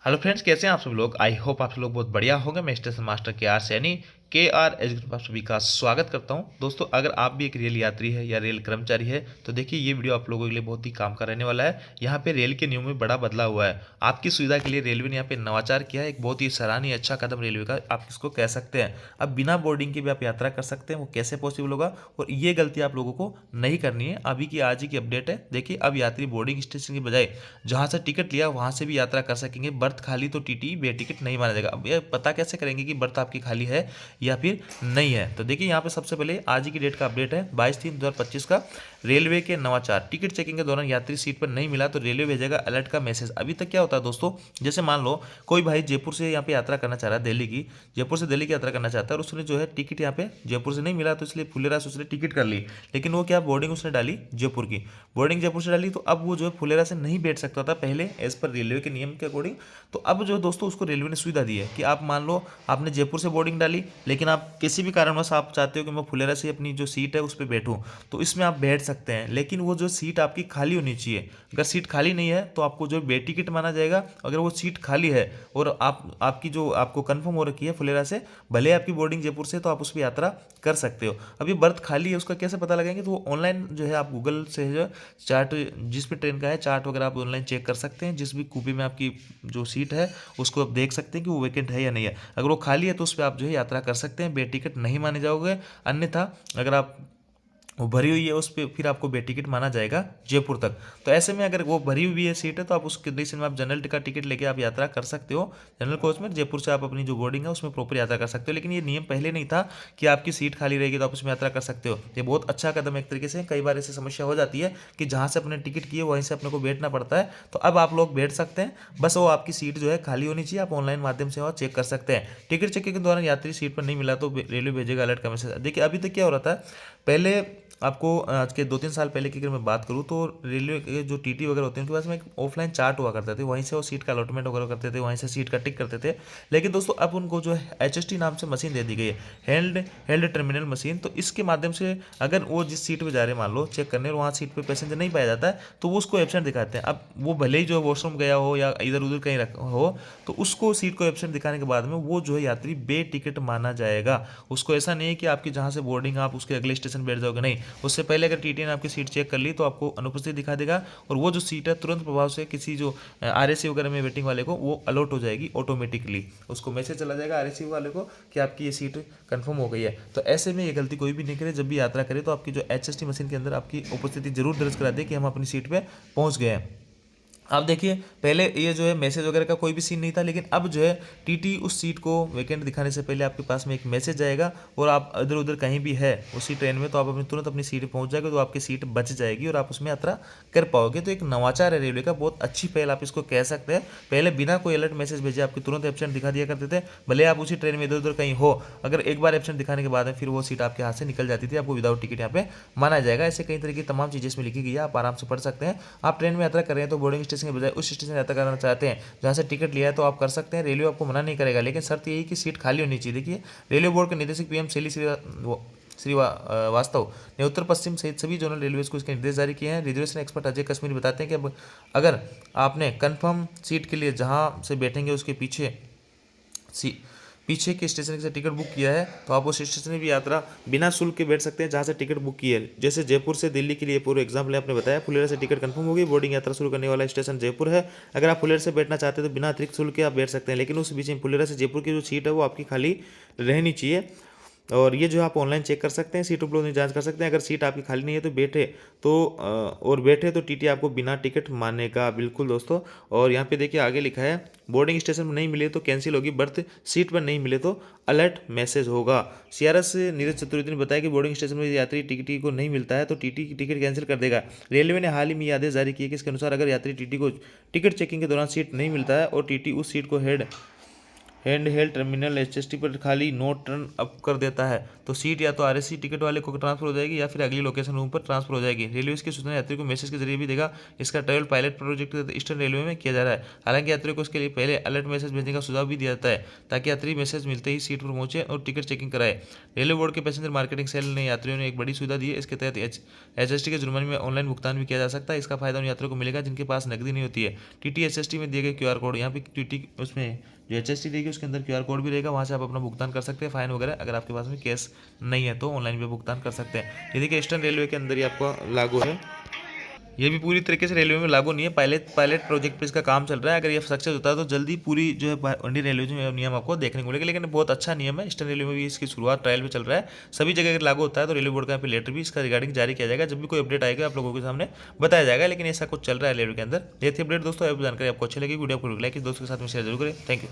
Hello friends, कैसे हैं आप सब लोग। आई होप आप सब लोग बहुत बढ़िया होंगे। मैं स्टेशन मास्टर के आर सैनी के आर एजुकेशन आप सभी का स्वागत करता हूं। दोस्तों, अगर आप भी एक रेल यात्री है या रेल कर्मचारी है तो देखिए ये वीडियो आप लोगों के लिए बहुत ही काम का रहने वाला है। यहाँ पे रेल के नियमों में बड़ा बदलाव हुआ है। आपकी सुविधा के लिए रेलवे ने यहाँ पे नवाचार किया है। एक बहुत ही सराहनीय अच्छा कदम रेलवे का आप इसको कह सकते हैं। अब बिना बोर्डिंग के भी आप यात्रा कर सकते हैं। वो कैसे पॉसिबल होगा और ये गलती आप लोगों को नहीं करनी है। अभी की आज ही की अपडेट है। देखिए, अब यात्री बोर्डिंग स्टेशन की बजाय जहाँ से टिकट लिया वहाँ से भी यात्रा कर सकेंगे। बर्थ खाली तो टीटी बे टिकट नहीं माना जाएगा। अब ये पता कैसे करेंगे कि बर्थ आपकी खाली है या फिर नहीं है। तो देखिए यहाँ पे सबसे पहले आज ही की डेट का अपडेट है 22/3/2025 का। रेलवे के नवाचार, टिकट चेकिंग के दौरान यात्री सीट पर नहीं मिला तो रेलवे भेजेगा अलर्ट का मैसेज। अभी तक क्या होता है दोस्तों, जैसे मान लो कोई भाई जयपुर से यहाँ पे यात्रा करना चाह रहा है, दिल्ली की, जयपुर से दिल्ली की यात्रा करना चाहता है और उसने जो है टिकट यहाँ पे जयपुर से नहीं मिला तो इसलिए फुलेरा से उसने टिकट कर ली। लेकिन वो क्या, बोर्डिंग उसने डाली जयपुर की, बोर्डिंग जयपुर से डाली तो अब वो जो है फुलेरा से नहीं बैठ सकता था पहले एज पर रेलवे के नियम के अकॉर्डिंग। तो अब जो दोस्तों उसको रेलवे ने सुविधा दी है कि आप मान लो आपने जयपुर से बोर्डिंग डाली लेकिन आप किसी भी कारणवश आप चाहते हो कि मैं फुलेरा से अपनी जो सीट है उस पर बैठूं, तो इसमें आप बैठ सकते हैं। लेकिन वो जो सीट आपकी खाली होनी चाहिए। अगर सीट खाली नहीं है तो आपको जो बे टिकट माना जाएगा। अगर वो सीट खाली है और आपकी जो आपको कंफर्म हो रखी है फुलेरा से, भले आपकी बोर्डिंग जयपुर से, तो आप उस पर यात्रा कर सकते हो। अभी बर्थ खाली है उसका कैसे पता लगाएंगे, तो वो ऑनलाइन जो है आप गूगल से जो चार्ट, जिस भी ट्रेन का है चार्ट वगैरह आप ऑनलाइन चेक कर सकते हैं। जिस भी कूपी में आपकी जो सीट है उसको आप देख सकते हैं कि वो वैकेंट है या नहीं है। अगर वो खाली है तो उस पर आप जो है यात्रा कर सकते हैं, बे टिकट नहीं माने जाओगे। अन्यथा अगर आप वो भरी हुई है उस पर फिर आपको बे टिकट माना जाएगा जयपुर तक। तो ऐसे में अगर वो भरी हुई है सीट है तो आप उस कंडीशन में आप जनरल का टिकट लेके आप यात्रा कर सकते हो। जनरल कोच में जयपुर से आप अपनी जो बोर्डिंग है उसमें प्रॉपर यात्रा कर सकते हो। लेकिन ये नियम पहले नहीं था कि आपकी सीट खाली रहेगी तो आप उसमें यात्रा कर सकते हो। ये बहुत अच्छा कदम है एक तरीके से। कई बार ऐसी समस्या हो जाती है कि जहाँ से अपने टिकट किए वहीं से अपने को बैठना पड़ता है। तो अब आप लोग बैठ सकते हैं, बस वो आपकी सीट जो है खाली होनी चाहिए। आप ऑनलाइन माध्यम से चेक कर सकते हैं। टिकट चेकिंग के दौरान यात्री सीट पर नहीं मिला तो रेलवे भेजेगा अलर्ट का मैसेज। देखिए अभी तक क्या हो रहा था, पहले आपको आज के 2-3 साल पहले की अगर मैं बात करूँ तो रेलवे के जो टीटी वगैरह होते हैं उनके पास में एक ऑफलाइन चार्ट हुआ करते थे, वहीं से वो सीट का अलॉटमेंट वगैरह करते थे, वहीं से सीट का टिक करते थे। लेकिन दोस्तों अब उनको जो है HST नाम से मशीन दे दी गई है, हेल्ड टर्मिनल मशीन। तो इसके माध्यम से अगर वो जिस सीट पर जा रहे हैं मान लो चेक करने और वहाँ सीट पर पैसेंजर नहीं पाया जाता है तो वो उसको एबसेंट दिखाते हैं। अब वो भले ही जो वॉशरूम गया हो या इधर उधर कहीं हो तो उसको सीट को एबसेंट दिखाने के बाद में वो जो है यात्री बे टिकट माना जाएगा। उसको ऐसा नहीं है कि आपकी जहाँ से बोर्डिंग आप उसके अगले स्टेशन बैठ जाओगे, नहीं। उससे पहले अगर टीटी ने आपकी सीट चेक कर ली तो आपको अनुपस्थित दिखा देगा और वो जो सीट है तुरंत प्रभाव से किसी जो RAC वगैरह में वेटिंग वाले को वो अलॉट हो जाएगी ऑटोमेटिकली। उसको मैसेज चला जाएगा RAC वाले को कि आपकी ये सीट कंफर्म हो गई है। तो ऐसे में ये गलती कोई भी नहीं करे, जब भी यात्रा करे तो आपकी जो HST मशीन के अंदर आपकी उपस्थिति जरूर दर्ज करा दे कि हम अपनी सीट पर पहुंच गए हैं। अब देखिए पहले ये जो है मैसेज वगैरह का कोई भी सीन नहीं था, लेकिन अब जो है टीटी उस सीट को वैकेंट दिखाने से पहले आपके पास में एक मैसेज जाएगा और आप इधर उधर कहीं भी है उसी ट्रेन में तो आप अपनी तुरंत अपनी सीट पर पहुंच जाएगा, तो आपकी सीट बच जाएगी और आप उसमें यात्रा कर पाओगे। तो एक नवाचार है रेलवे का, बहुत अच्छी पहल आप इसको कह सकते हैं। पहले बिना कोई अलर्ट मैसेज भेजे आपकी तुरंत एबसेंट दिखा दिया करते थे, भले आप उसी ट्रेन में इधर उधर कहीं हो। अगर एक बार एबसेंट दिखाने के बाद में फिर वो सीट आपके हाथ से निकल जाती थी, आपको विदाउट टिकट यहाँ पे माना जाएगा। ऐसे कई तरह की तमाम चीज़ें इसमें लिखी गई है, आप आराम से पढ़ सकते हैं। आप ट्रेन में यात्रा कर रहे हैं तो बोर्डिंग स्टेशन के बजाय उस स्टेशन यात्रा करना चाहते हैं जहाँ से टिकट लिया है तो आप कर सकते हैं। रेलवे आपको मना नहीं करेगा, लेकिन शर्त यही कि सीट खाली होनी चाहिए। देखिए रेलवे बोर्ड के निदेशक PM शैली श्रीवास्तव ने उत्तर पश्चिम सहित सभी जोनल रेलवे को इसके निर्देश जारी किए हैं। रिजर्वेशन एक्सपर्ट अजय कश्मीरी बताते हैं कि अब अगर आपने कंफर्म सीट के लिए जहाँ से बैठेंगे उसके पीछे के स्टेशन से टिकट बुक किया है तो आप उस स्टेशन में भी यात्रा बिना शुल्क के बैठ सकते हैं जहाँ से टिकट बुक की है। जैसे जयपुर से दिल्ली के लिए पूरा एग्जाम्पल आपने बताया, फुलेरा से टिकट कंफर्म होगी, बोर्डिंग यात्रा शुरू करने वाला स्टेशन जयपुर है। अगर आप फुलेरा से बैठना चाहते हैं तो बिना अतिरिक्त शुल्क के आप बैठ सकते हैं, लेकिन उस बीच में फुलेरा से जयपुर की जो सीट है वो आपकी खाली रहनी चाहिए। और ये जो आप ऑनलाइन चेक कर सकते हैं, सीट उपलब्ध जांच कर सकते हैं। अगर सीट आपकी खाली नहीं है तो बैठे तो टीटी आपको बिना टिकट मानेगा। बिल्कुल दोस्तों। और यहाँ पे देखिए आगे लिखा है बोर्डिंग स्टेशन में नहीं मिले तो कैंसिल होगी बर्थ, सीट पर नहीं मिले तो अलर्ट मैसेज होगा। CRS नीरज चतुर्वेदी ने बताया कि बोर्डिंग स्टेशन में यात्री टिकट को नहीं मिलता है तो टीटी की टिकट कैंसिल कर देगा। रेलवे ने हाल ही में आदेश जारी किए कि इसके अनुसार अगर यात्री टीटी को टिकट चेकिंग के दौरान सीट नहीं मिलता है और टीटी उस सीट को हैंड हेल्ड टर्मिनल HST पर खाली नोट टर्न अप कर देता है तो सीट या तो आरएसी टिकट वाले को ट्रांसफर हो जाएगी या फिर अगली लोकेशन रूम पर ट्रांसफर हो जाएगी। रेलवे इसकी सूचना यात्री को मैसेज के जरिए भी देगा। इसका travel pilot project eastern railway में किया जा रहा है। हालांकि यात्री को इसके लिए पहले अलर्ट मैसेज भेजने का सुझाव भी दिया जाता है ताकि यात्री मैसेज मिलते ही सीट पर पहुंचे और टिकट चेकिंग कराए। रेलवे बोर्ड के पैसेंजर मार्केटिंग सेल ने यात्रियों ने एक बड़ी सुविधा दी है। इसके तहत एचएसटी के जुर्माने में ऑनलाइन भुगतान भी किया जा सकता है। इसका फायदा उन यात्रियों को मिलेगा जिनके पास नकदी नहीं होती है। टीटी एचएसटी में दिए गए क्यूआर कोड, यहाँ पे टीटी उसमें जो एचएसटी देगी उसके अंदर क्यूआर कोड भी रहेगा, वहाँ से आप अपना भुगतान कर सकते हैं। फाइन वगैरह अगर आपके पास में कैश नहीं है तो ऑनलाइन भी भुगतान कर सकते हैं। ये देखिए ईस्टर्न रेलवे के अंदर ही आपको लागू है। ये भी पूरी तरीके से रेलवे में लागू नहीं है, पायलट प्रोजेक्ट पे इसका काम चल रहा है। अगर ये सक्सेस होता है तो जल्दी पूरी जो है इंडियन रेलवे में नियम आपको देखने को मिलेगा। लेकिन बहुत अच्छा नियम है, ईस्टर्न रेलवे में भी इसकी शुरुआत ट्रायल में चल रहा है। सभी जगह अगर लागू होता है तो रेलवे बोर्ड का यहाँ पे लेटर भी इसका रिगार्डिंग जारी किया जाएगा। जब भी कोई अपडेट आएगा आप लोगों के सामने बताया जाएगा। लेकिन ऐसा कुछ चल रहा है रेलवे के अंदर। ये थी अपडेट दोस्तों, जानकारी आपको अच्छी लगी, वीडियो आपको लाइक दोस्तों के साथ में शेयर जरूर करें। Thank you.